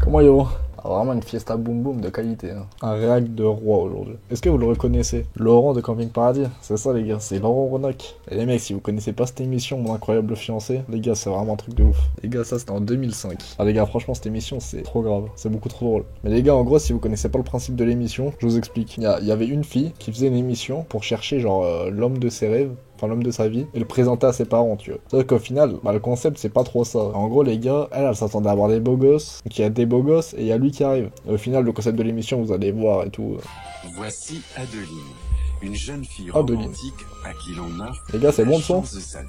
Comment yo? Ah, vraiment une fiesta boom boom de qualité, hein. Un réac de roi aujourd'hui. Est-ce que vous le reconnaissez? Laurent de Camping Paradis, c'est ça les gars, c'est Laurent Ronac. Et les mecs, si vous connaissez pas cette émission, Mon Incroyable Fiancé, les gars, c'est vraiment un truc de ouf. Les gars, ça c'était en 2005. Ah les gars, franchement, cette émission, c'est trop grave, c'est beaucoup trop drôle. Mais les gars, en gros, si vous connaissez pas le principe de l'émission, je vous explique. Il y avait une fille qui faisait une émission pour chercher genre l'homme de ses rêves, enfin l'homme de sa vie, et le présenter à ses parents, tu vois. C'est-à-dire qu'au final, le concept, c'est pas trop ça. En gros, les gars, elle s'attendait à avoir des beaux gosses, donc il y a des beaux gosses, et il y a lui qui arrive. Et au final, le concept de l'émission, vous allez voir et tout. Voici Adeline, une jeune fille Adeline. romantique à qui l'on offre Les gars, c'est la bon le son? chance de sa vie.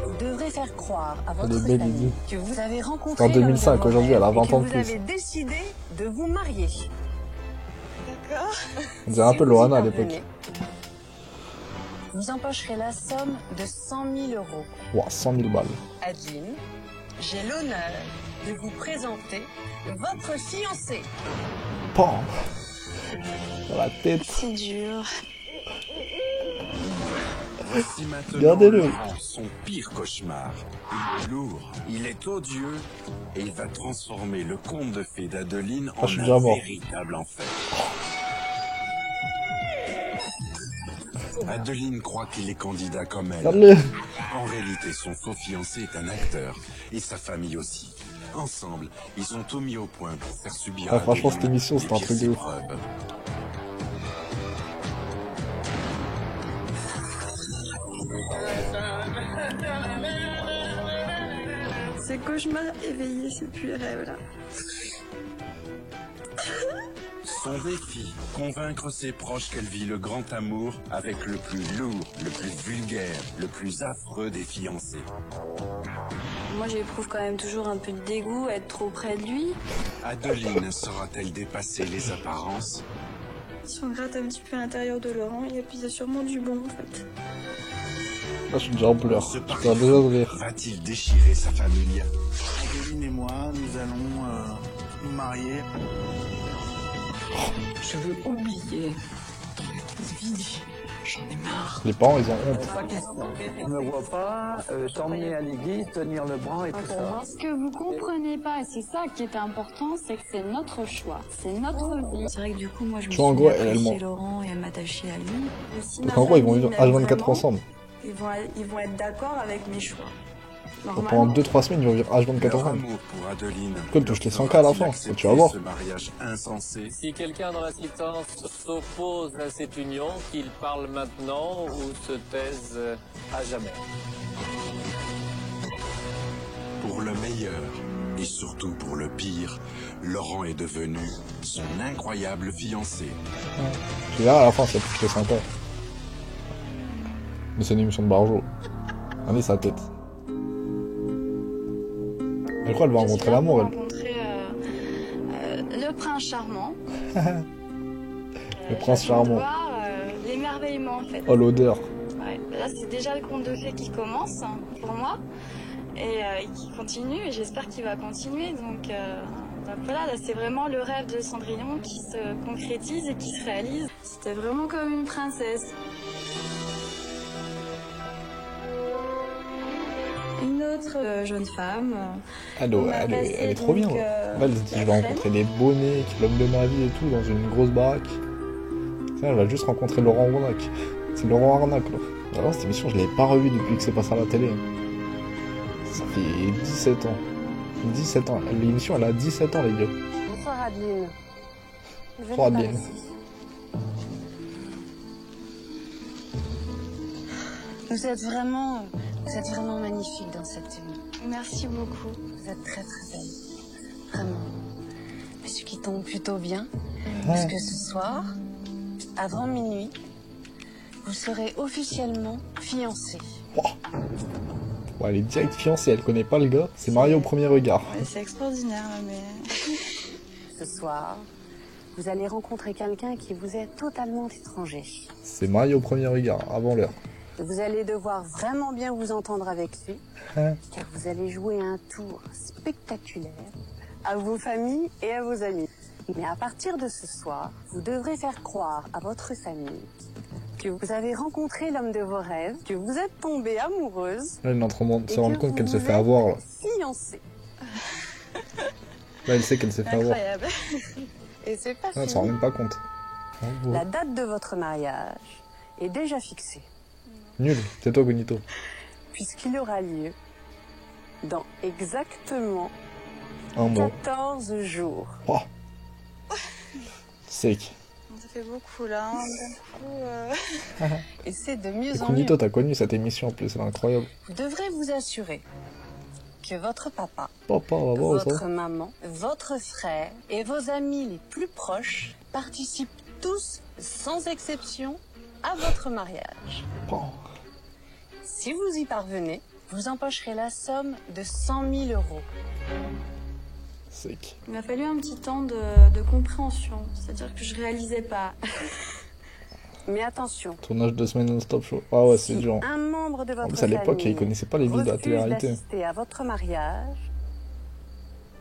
Vous devrez faire croire à Elle est votre belle, famille Lydie. que vous avez rencontré En 2005, aujourd'hui, elle a 20 ans de Vous plus. avez décidé de vous marier. D'accord. On dirait un peu Loana à l'époque. Vous empocherez la somme de 100 000 euros. Ouah, 100 000 balles. Adeline, j'ai l'honneur de vous présenter votre fiancé. Pan dans la tête. C'est dur. Voici maintenant Regardez-le. Laurent, son pire cauchemar. Il est lourd, il est odieux, et il va transformer le conte de fées d'Adeline en je suis déjà un mort. véritable enfer. Adeline croit qu'il est candidat comme elle. Regarde-le. En réalité, son faux fiancé est un acteur, et sa famille aussi. Ensemble, ils ont tout mis au point pour faire subir Ah, franchement, Adeline cette émission, les c'est un pires truc de ouf. épreuves. Ces cauchemars éveillés, c'est plus les rêves là. Son défi, convaincre ses proches qu'elle vit le grand amour avec le plus lourd, le plus vulgaire, le plus affreux des fiancés. Moi j'éprouve quand même toujours un peu de dégoût à être trop près de lui. Adeline saura-t-elle dépasser les apparences? Si on gratte un petit peu à l'intérieur de Laurent, il y a sûrement du bon en fait. Là, je suis déjà en pleurs. Ce Je pari perds déjà de rire. va-t-il déchirer sa famille? Adeline et moi, nous allons nous marier. Je veux oublier cette vie. J'en ai marre. Les parents, ils ont honte. On ne voit pas t'emmener à l'église, tenir le bras et tout ça. Ce que vous comprenez pas, et c'est ça qui est important, c'est que c'est notre choix, c'est notre vie. C'est vrai que du coup moi je me Tu vois, en suis gros, mis à elle apprécier ment. Laurent et à m'attacher à lui. Et si Donc ma en gros, ils vont famille vivre m'aime H24 vraiment, ensemble. Ils vont être d'accord avec mes choix. Donc pendant 2-3 semaines, ils vont vivre H24 Leur ensemble. amour pour Adeline. Écoute, touche les 100K à la fin, Accepter tu vas voir. Ce mariage insensé. Si quelqu'un dans l'assistance s'oppose à cette union, qu'il parle maintenant ou se taise à jamais. Pour le meilleur et surtout pour le pire, Laurent est devenu son incroyable fiancé. Tu verras à la fin, ça touche les 100K. Mais c'est une émission de Barjo. Regardez sa tête. Elle croit qu'elle va rencontrer l'amour, elle. Rencontrer le prince charmant. Le prince charmant. Voir l'émerveillement en fait. Oh, l'odeur. Ouais, là c'est déjà le conte de fées qui commence hein, pour moi et qui continue et j'espère qu'il va continuer donc voilà là c'est vraiment le rêve de Cendrillon qui se concrétise et qui se réalise. C'était vraiment comme une princesse. Une autre jeune femme. Elle On a est passé trop bien, donc, là. Elle se dit, je vais la rencontrer des bonnets, l'homme de ma vie et tout, dans une grosse baraque. Ça, elle va juste rencontrer Laurent Ronac. C'est Laurent Arnac, là. Alors, cette émission, je l'ai pas revue depuis que c'est passé à la télé. Ça fait 17 ans. 17 ans. L'émission, elle a 17 ans, les gars. Bonsoir Adeline. Bonsoir, Adeline. Vous êtes vraiment magnifique dans cette tenue. Merci beaucoup. Vous êtes très très belle. Vraiment. Mais ce qui tombe plutôt bien, parce que ce soir, avant minuit, vous serez officiellement fiancés. Ouais, elle est direct fiancée, elle connaît pas le gars. C'est marié au premier regard. Ouais, c'est extraordinaire là, mais... Ce soir, vous allez rencontrer quelqu'un qui vous est totalement étranger. C'est marié au premier regard, avant l'heure. Vous allez devoir vraiment bien vous entendre avec lui, car vous allez jouer un tour spectaculaire à vos familles et à vos amis. Mais à partir de ce soir, vous devrez faire croire à votre famille que vous avez rencontré l'homme de vos rêves, que vous êtes tombée amoureuse. Là, elle est en train de se rendre compte qu'elle se fait êtes avoir, là. fiancée. Là, elle sait qu'elle s'est fait avoir. Incroyable. Et c'est pas Ah, elle fini. s'en rend même pas compte. La date de votre mariage est déjà fixée, Nul, c'est toi, Cognito. puisqu'il aura lieu dans exactement Un mois. 14 jours. Oh. Sec. Ça fait beaucoup là, hein, beaucoup. Et c'est de mieux Et en mieux. Cognito, t'as connu cette émission en plus, c'est incroyable. Vous devrez vous assurer que votre papa, Papa, on va voir votre ça. maman, votre frère et vos amis les plus proches participent tous, sans exception, à votre mariage. Oh. Si vous y parvenez, vous empocherez la somme de 100 000 euros. Sec. Il m'a fallu un petit temps de compréhension, c'est-à-dire que je réalisais pas. Mais attention, Tournage de semaine non-stop show. Ah ouais, c'est si dur. un membre de En votre plus, à l'époque, famille ils connaissaient pas les vies de la refuse télé-réalité. d'assister à votre mariage,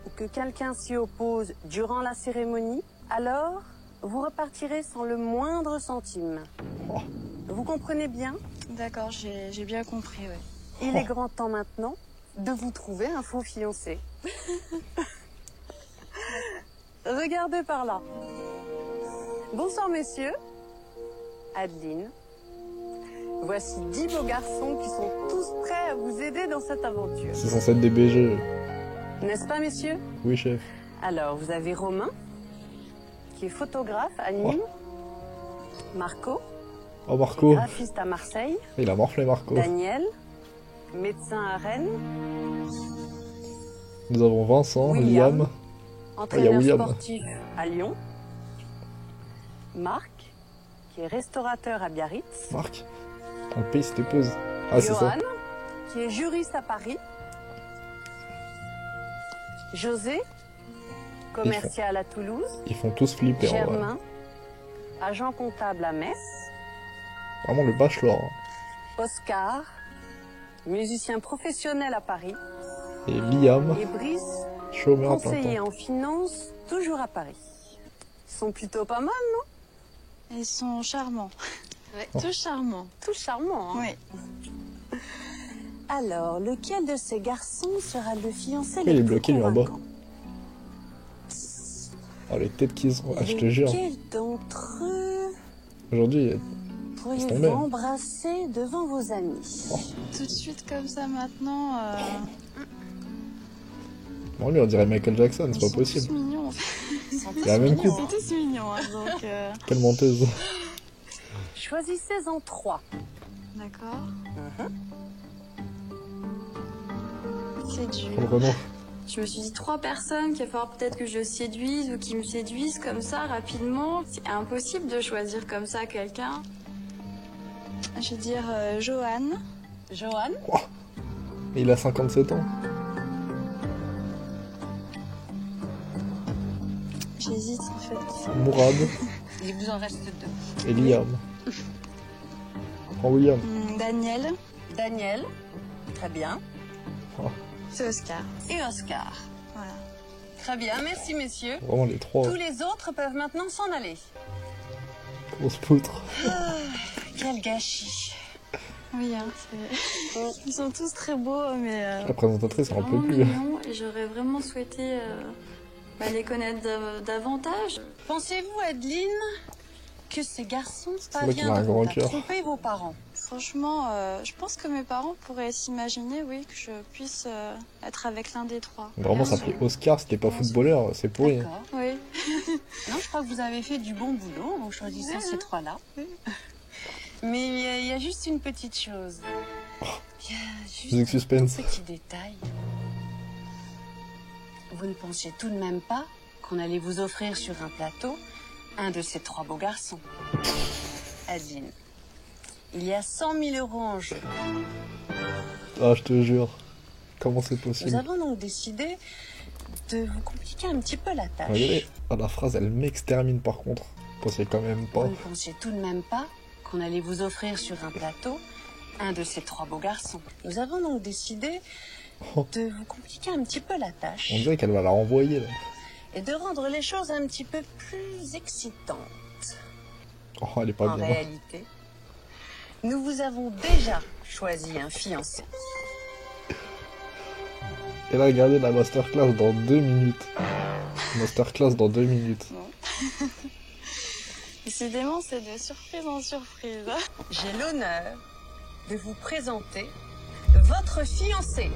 ou que quelqu'un s'y oppose durant la cérémonie, alors vous repartirez sans le moindre centime. Oh. Vous comprenez bien? D'accord, j'ai bien compris, oui. Il est grand temps maintenant de vous trouver un faux fiancé. Regardez par là. Bonsoir messieurs. Adeline. Voici 10 beaux garçons qui sont tous prêts à vous aider dans cette aventure. C'est censé être des BG. N'est-ce pas messieurs? Oui, chef. Alors, vous avez Romain, qui est photographe à Nîmes. Marco, Oh, Marco. graphiste à Marseille. Il a morflé, Marco. Daniel, médecin à Rennes. Nous avons Vincent, William. Liam. Entraîneur William. sportif à Lyon. Marc, qui est restaurateur à Biarritz. Marc. On paye cette épouse. Ah, c'est ça. Johan, qui est juriste à Paris. José, commercial à Toulouse. Ils font tous flipper, en vrai. Germain, agent comptable à Metz. Vraiment le bachelor. hein. Oscar, musicien professionnel à Paris. Et Liam, Et Brice, chômeur à plein conseiller temps. en finance, toujours à Paris. Ils sont plutôt pas mal, non? Ils sont charmants. Ouais, Oh. tout charmants. Tout charmant, hein? Oui. Alors, lequel de ces garçons sera le fiancé Il est le plus bloqué, lui, en bas. convaincant? Oh, les têtes qu'ils ont. Ah, je te jure. Lequel d'entre eux Aujourd'hui, pourriez-vous tombé. embrasser devant vos amis? Tout de suite comme ça maintenant. bon, lui, on dirait Michael Jackson, c'est Ils pas sont possible. tous mignons. En fait. Ils sont Il a la même mignons, coupe. Ils sont tous mignons, hein, donc. Quelle menteuse. Choisissez en 3. D'accord. C'est dur. Pour le Renault. Je me suis dit 3 personnes qu'il va falloir peut-être que je séduise ou qui me séduisent comme ça rapidement. C'est impossible de choisir comme ça quelqu'un. Je vais dire Johan. Johan, Et il a 57 ans. J'hésite en fait. Mourad il vous en reste 2. et Liam. Prends William. Daniel. Daniel, très bien. C'est Oscar. Et Oscar. Voilà. Très bien, merci messieurs. Vraiment les trois. Tous les autres peuvent maintenant s'en aller. Grosse poutre. Quel gâchis. Oui, hein, ils sont tous très beaux, mais La présentatrice, on en peut vraiment plus. mignons. Et j'aurais vraiment souhaité les connaître davantage. Pensez-vous, Adeline, que ces garçons vrai qu'il a un grand parviendront à cœur. tromper vos parents? Franchement, je pense que mes parents pourraient s'imaginer, oui, que je puisse être avec l'un des 3. Vraiment, ça s'appelait Oscar, c'était pas footballeur, c'est pourri. D'accord. Oui. Non, je crois que vous avez fait du bon boulot en choisissant ces 3-là. Mais il y a juste une petite chose. Il y a juste Musique suspense. un petit détail. Vous ne pensiez tout de même pas qu'on allait vous offrir sur un plateau un de ces 3 beaux garçons. Adeline, il y a 100 000 euros en jeu. Ah, je te jure. Comment c'est Nous possible? avons donc décidé de vous compliquer un petit peu la tâche. Regardez, ah, la phrase, elle m'extermine par contre. Je pensais quand même pas. Vous ne pensiez tout de même pas qu'on allait vous offrir sur un plateau un de ces 3 beaux garçons. Nous avons donc décidé Oh. de vous compliquer un petit peu la tâche. On dirait qu'elle va la renvoyer là. et de rendre les choses un petit peu plus excitantes. Oh, elle est pas En bien. réalité, nous vous avons déjà choisi un fiancé. Elle a regardé la masterclass dans 2 minutes. Masterclass dans 2 minutes. Décidément, c'est de surprise en surprise. J'ai l'honneur de vous présenter votre fiancé.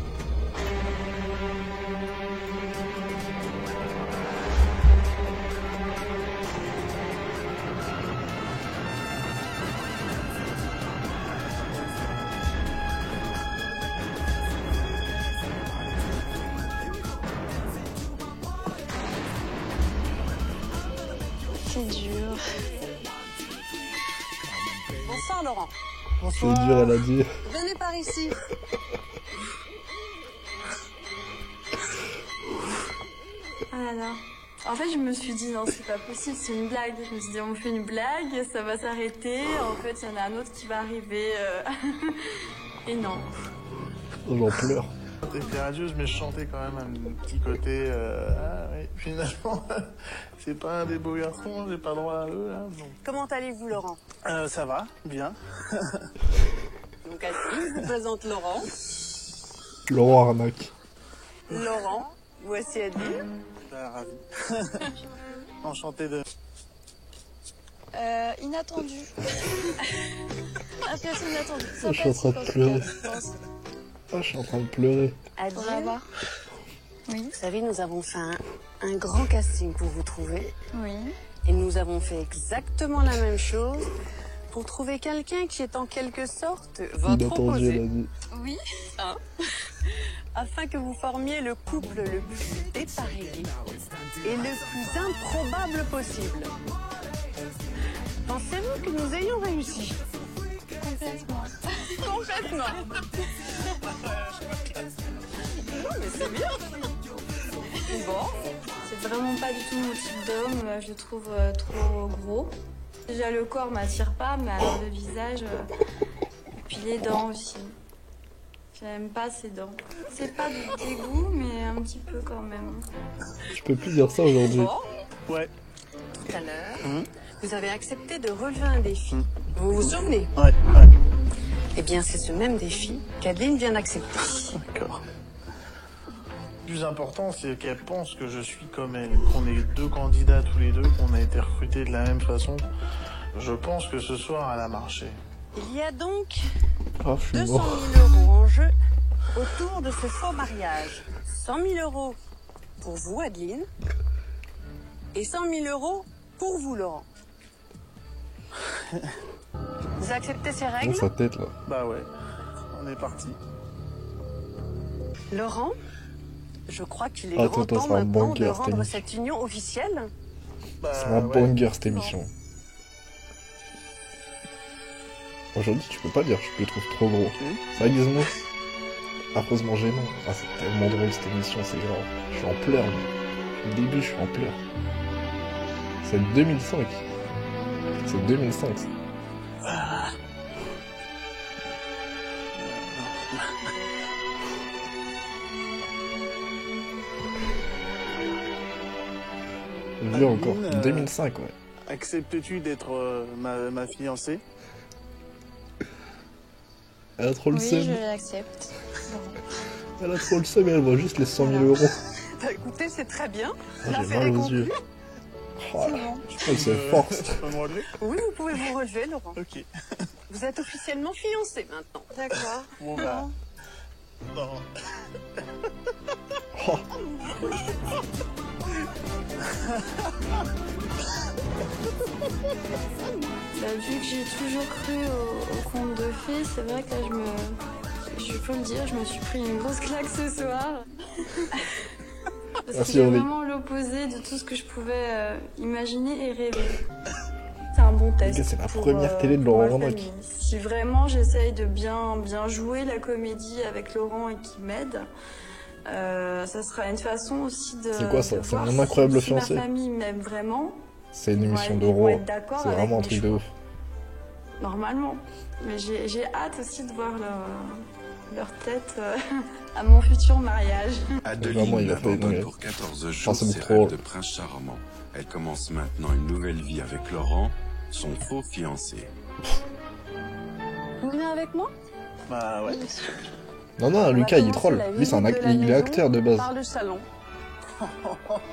C'est dur. Bonsoir Laurent. C'est dur, elle a dit. Venez par ici. Ah là là. En fait, je me suis dit, non, c'est pas possible, c'est une blague. Je me suis dit, on fait une blague, ça va s'arrêter. En fait, il y en a un autre qui va arriver. Et non. Oh, j'en pleure. J'étais radieuse, mais je chantais quand même un petit côté. Ah oui, finalement, c'est pas un des beaux garçons, j'ai pas droit à eux. Là, donc. Comment allez-vous Laurent? Ça va, bien. Donc Adeline, je vous présente Laurent. Laurent Arnaque. Laurent, voici Adeline. Ravi. Enchanté de. Inattendu. Un peu inattendu. Oh, je suis en train de pleurer. Ah, je suis en train de pleurer. Adeline, Oui. vous savez, nous avons fait un grand casting pour vous trouver. Oui. Et nous avons fait exactement la même chose pour trouver quelqu'un qui est en quelque sorte votre Inattendu, elle a opposé. dit. Oui. Afin que vous formiez le couple le plus dépareillé et le plus improbable possible. Pensez-vous que nous ayons réussi? Complètement. Complètement. Non, mais c'est bien. Bon. C'est vraiment pas du tout mon type d'homme. Je le trouve trop gros. Déjà, le corps m'attire pas, mais alors le visage. Et puis les dents aussi. J'aime pas ces dents. C'est pas du dégoût, mais un petit peu quand même. Je peux plus dire ça aujourd'hui. Bon, Ouais. tout à l'heure, vous avez accepté de relever un défi. Vous vous souvenez? Ouais. Eh bien, c'est ce même défi qu'Adeline vient d'accepter. D'accord. Le plus important, c'est qu'elle pense que je suis comme elle. Qu'on est deux candidats tous les deux, qu'on a été recrutés de la même façon. Je pense que ce soir, elle a marché. Il y a donc Ah, je suis 200 mort. 000 euros en jeu autour de ce faux mariage. 100 000 euros pour vous, Adeline, et 100 000 euros pour vous, Laurent. Vous acceptez ces Oh, règles? sa tête, là. Bah ouais, on est parti. Laurent, je crois qu'il est Attends, grand attends, temps c'est un maintenant banger, de cette rendre émission. cette union officielle. Bah, C'est un ouais. banger, cette émission. Aujourd'hui, tu peux pas dire, je le trouve trop gros. Ça, Gizmo? Affreusement gênant. Ah, c'est tellement drôle, cette émission, c'est grave. Je suis en pleurs, moi. Au début, je suis en pleurs. C'est 2005. C'est 2005. ça. Vieux encore. Adeline, 2005, ouais. Acceptes-tu d'être ma fiancée? Elle a trop le Oui, seum. je l'accepte. Elle a trop le seum et elle voit juste les 100 000 euros. Bah, écoutez, c'est très bien. Ah, L'affaire j'ai mal est aux conclue. yeux. Oh, là. Elle se force. Je peux me relever? Oui, vous pouvez vous relever, Laurent. Ok. Vous êtes officiellement fiancé maintenant. D'accord. Bon bah. Non. Oh. Bah, vu que j'ai toujours cru au conte de fées, c'est vrai que là, je peux le dire, je me suis pris une grosse claque ce soir. Parce Merci, qu'il est Aurélie. vraiment l'opposé de tout ce que je pouvais imaginer et rêver. C'est un bon test. C'est la pour, première télé de pour Laurent ma Renac. famille. Si vraiment j'essaye de bien jouer la comédie avec Laurent et qu'il m'aide, ça sera une façon aussi de. C'est quoi ça? de C'est voir Mon incroyable si fiancé? ma famille m'aime vraiment. C'est une Ils vont émission être- de ils vont roi. être d'accord C'est avec vraiment un mes truc de choix. ouf. Normalement. Mais j'ai hâte aussi de voir leur tête à mon futur mariage. Adeline il a fait abandonne une... pour 14 jours c'est ses trop... rêves de prince charmant. Elle commence maintenant une nouvelle vie avec Laurent, son faux fiancé. Vous venez avec moi? Bah ouais. Non, Lucas, il troll. Lui, c'est il est acteur de base. Par le salon.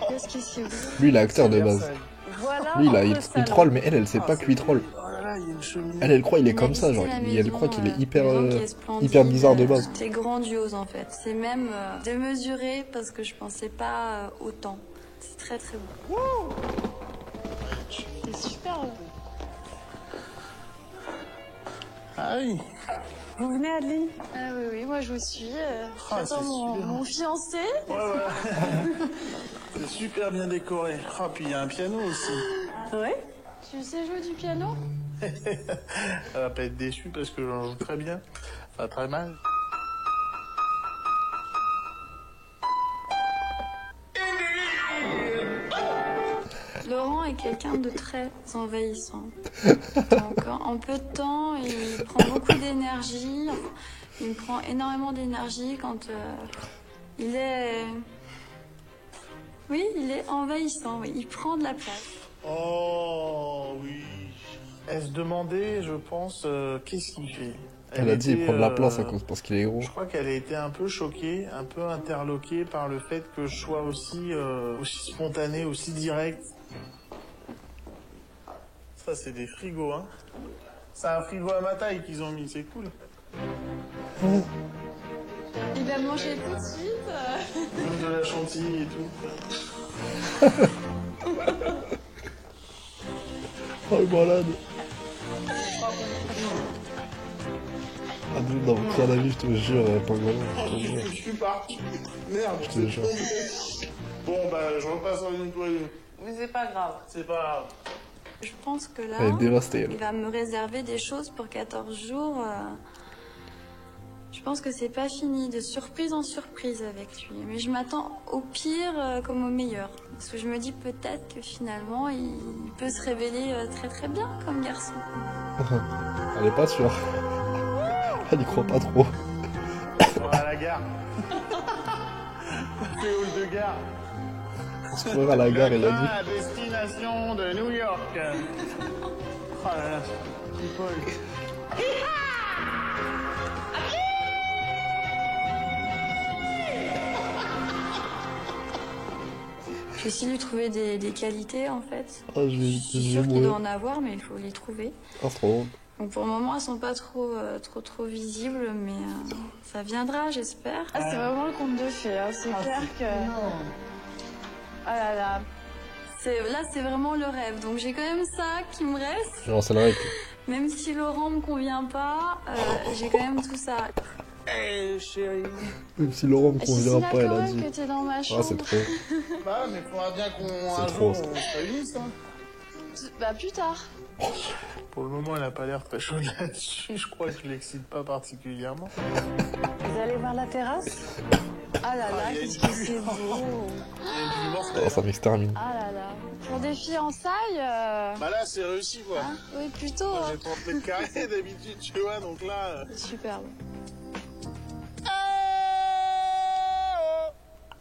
Qu'est-ce que c'est beau. Lui, il est acteur de base. Voilà. Lui, entre il le salon. troll, mais elle sait pas que lui troll. Oh là là, il y a une cheminée. Elle croit il est comme ça, genre, elle croit qu'il est hyper bizarre de base. C'est grandiose en fait. C'est même démesuré parce que je pensais pas autant. C'est très très beau. C'est super. Ah oui. Vous venez, Adeline? Ah oui, moi je vous suis. Ah, J'attends mon fiancé. Ouais. C'est super bien décoré. Ah, puis il y a un piano aussi. Oui. Tu sais jouer du piano? Elle va pas être déçue parce que j'en joue très bien. Enfin, très mal. Laurent est quelqu'un de très envahissant. Donc, en peu de temps, il prend beaucoup d'énergie. Il me prend énormément d'énergie quand il est... Oui, il est envahissant. Oui. Il prend de la place. Oh oui. Elle se demandait, je pense, qu'est-ce qu'il fait. Elle a dit il prend de la place parce qu'il est gros. Je crois qu'elle a été un peu choquée, un peu interloquée par le fait que je sois aussi spontané, aussi direct. Ça, c'est des frigos, hein. C'est un frigo à ma taille qu'ils ont mis, c'est cool. Il va manger tout de suite. Même de la chantilly et tout. Oh, le malade. Ah, non, pour la vie, je te jure, pas vraiment. Je suis parti. Merde, je te jure. Bon, bah, je repasse en une toile. Mais c'est pas grave. C'est pas grave. Je pense que là, Elle est dévastée, elle. il va me réserver des choses pour 14 jours. Je pense que c'est pas fini, de surprise en surprise avec lui. Mais je m'attends au pire comme au meilleur. Parce que je me dis peut-être que finalement, il peut se révéler très très bien comme garçon. Elle est pas sûre. Elle y croit pas trop. On va à la gare. C'est hall de gare. On se croirait à la gare, elle a dit. À destination de New York. Oh là là, c'est Paul. Je vais essayer de lui trouver des qualités en fait. Oh, je suis sûre qu'il doit en avoir, mais il faut les trouver. Oh, c'est trop drôle. Donc pour le moment, elles sont pas trop visibles, mais ça viendra, j'espère. Ah, c'est vraiment le conte de fées, hein. C'est clair que... Ah là là. Là, c'est vraiment le rêve. Donc j'ai quand même ça qui me reste. Genre, c'est le rêve. Même si Laurent me convient pas, j'ai quand même tout ça. Hey, chérie. Même si Laurent me convient pas, elle a dit. Que t'es dans ma chambre. Ah, c'est trop. Bah, mais faudra bien qu'on C'est trop, ça. se réunisse, hein. Bah plus tard. Pour le moment, elle a pas l'air très chaude là-dessus. Je crois que je l'excite pas particulièrement. Vous allez voir la terrasse? Ah là là, qu'est-ce que c'est beau. Oh, ça m'extermine. Ah là là. Pour des fiançailles... Bah là, c'est réussi, quoi. Hein, oui, plutôt. Moi, j'ai 30 mètres carrés d'habitude, tu vois, donc là... Superbe.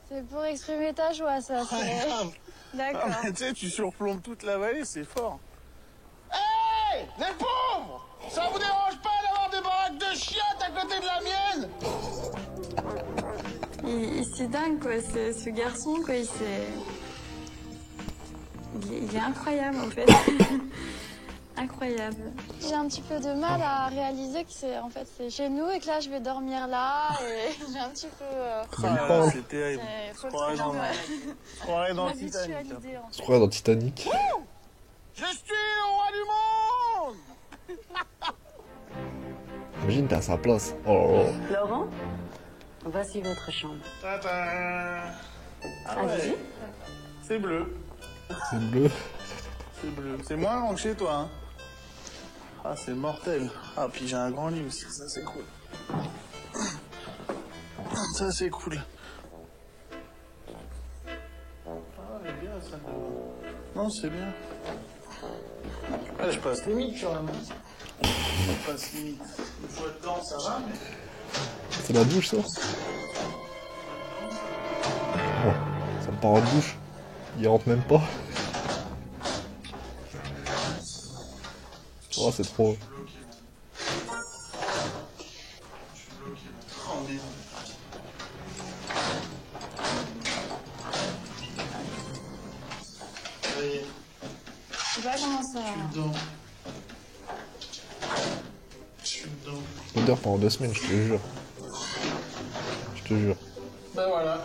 C'est pour exprimer ta joie, ça. D'accord. Ah, mais tu sais, tu surplombes toute la vallée, c'est fort. Hey, les pauvres! Ça vous dérange pas d'avoir des baraques de chiottes à côté de la mienne? C'est dingue, quoi, ce garçon, quoi, il est incroyable, en fait. Incroyable. J'ai un petit peu de mal à réaliser que c'est chez nous et que là, je vais dormir là, et j'ai un petit peu... C'est terrible. Je croirais dans Titanic. Je croirais dans Titanic. Je suis le roi du monde! Imagine, t'es à sa place. Oh là là. Laurent, voici votre chambre. Ah ouais. C'est bleu. C'est bleu. C'est bleu. C'est moins grand que chez toi, hein. Ah, c'est mortel. Ah, puis j'ai un grand lit aussi, ça c'est cool. Ça c'est cool. Ah, elle est bien la salle de bain. Non, c'est bien. Ah, je passe limite quand même. Je passe limite. Une fois dedans, ça va, mais... C'est la douche, ça? Oh, ça me part en douche. Il rentre même pas. Oh, c'est trop. Je sais pas comment ça va. L'odeur pendant 2 semaines, je te jure. Je te jure. Ben voilà.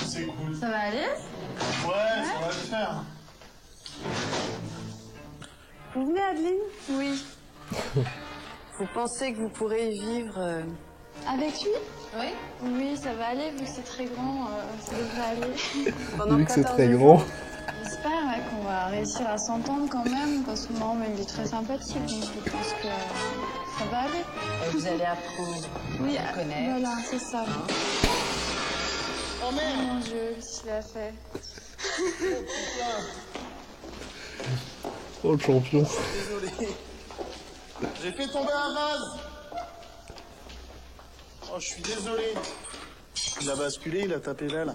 C'est cool. Ça va aller? Ouais, ça va le faire. Vous venez, Adeline? Oui. Vous pensez que vous pourrez y vivre Avec lui? Oui. Oui, ça va aller, vu que c'est très grand, ça devrait aller. Pendant Vu que c'est 14 très jours. grand. J'espère ouais, qu'on va réussir à s'entendre quand même, parce que maman, il est très sympathique, donc je pense que ça va aller. Et vous allez apprendre Oui, à connaître. voilà, c'est ça. Oh mon Dieu, qu'est-ce qu'il a fait? Oh, le champion. Désolé. J'ai fait tomber un vase. Oh, je suis désolé. Il a basculé, il a tapé là.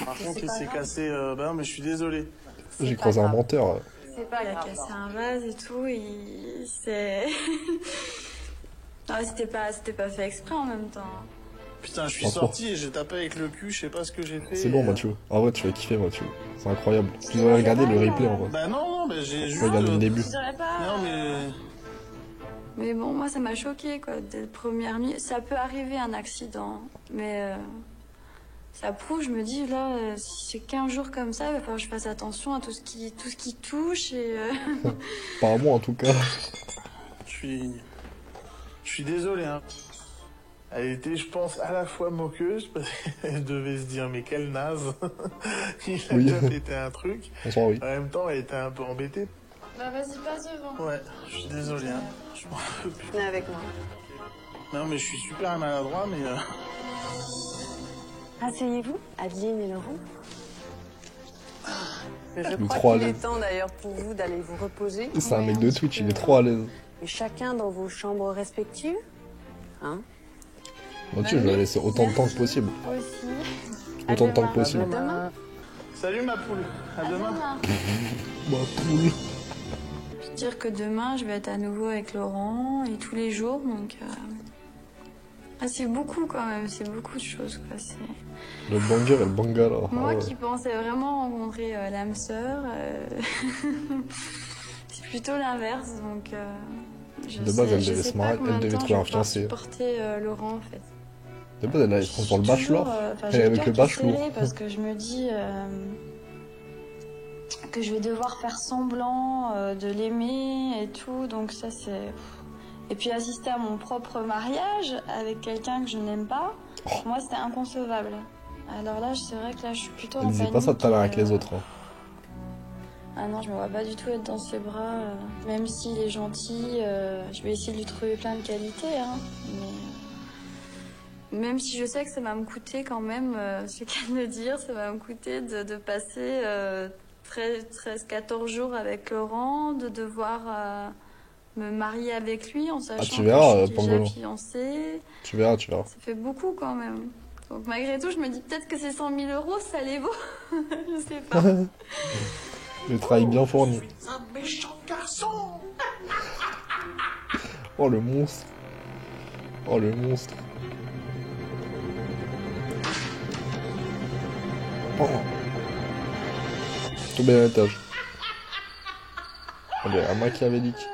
Par contre, il s'est cassé. Ben, mais je suis désolé. J'ai croisé un menteur. C'est pas, il a cassé un vase et tout, et c'est... Non, c'était pas fait exprès en même temps. Putain, je suis Franchement. sorti et j'ai tapé avec le cul, je sais pas ce que j'ai fait. C'est bon, Mathieu. En vrai, tu vas kiffer, Mathieu. C'est incroyable. Tu devrais regarder le replay, en vrai. Bah non, mais j'ai juste... Regarde le début. Je dirais pas... Non, mais... Mais bon, moi, ça m'a choqué quoi, dès la première nuit. Ça peut arriver un accident, mais ça prouve, je me dis, là, si c'est 15 jours comme ça, il va falloir que je fasse attention à tout ce qui touche et... Pas à moi, en tout cas. Je suis désolé, hein. Elle était, je pense, à la fois moqueuse, parce qu'elle devait se dire, mais quelle naze. Il a Oui. déjà pété un truc. Bonsoir, oui. En même temps, elle était un peu embêtée. Bah vas-y, passe devant. Ouais, je suis désolé, hein. Je m'en peux plus. Venez avec moi. Non, mais je suis super maladroit, mais... Asseyez-vous, Adeline et Laurent. Mais je Il est crois trop à qu'il est l'aise. temps d'ailleurs pour vous d'aller vous reposer. C'est un mec de Twitch, il est trop à l'aise. Et chacun dans vos chambres respectives. Hein? Mathieu, je vais la laisser autant de temps que possible. Moi aussi. Autant de temps que À possible. demain. Salut, ma poule. À demain. Ma poule. Je veux dire que demain, je vais être à nouveau avec Laurent et tous les jours, donc... Ah, c'est beaucoup quand même, c'est beaucoup de choses, quoi. Le banger et le banga, là. Moi Ah ouais. qui pensais vraiment rencontrer l'âme sœur, c'est plutôt l'inverse, donc... De base, elle devait se marier, elle devait trouver un fiancé. Supporter Laurent, en fait. De base, elle allait se prendre pour le bachelor. Et J'ai avec le bachelor. parce que je me dis que je vais devoir faire semblant de l'aimer et tout, donc ça c'est... Et puis assister à mon propre mariage avec quelqu'un que je n'aime pas, moi c'était inconcevable. Alors là, c'est vrai que là je suis plutôt en Elle disait panique. pas ça tout à l'heure avec les autres. Hein. Ah non, je me vois pas du tout être dans ses bras. Même s'il est gentil, je vais essayer de lui trouver plein de qualités, hein. Mais même si je sais que ça va me coûter quand même, c'est qu'à le dire, ça va me coûter de passer 13-14 jours avec Laurent, de devoir me marier avec lui en sachant tu verras, que je suis déjà Pangolo. fiancée. Tu verras, tu verras. Ça fait beaucoup quand même. Donc malgré tout, je me dis peut-être que ces 100 000 euros, ça les vaut. Je sais pas. Le travail bien fourni. Un méchant garçon. Oh, le monstre. Oh, le monstre. Oh. Tombé à l'étage. Allez, à machiavélique.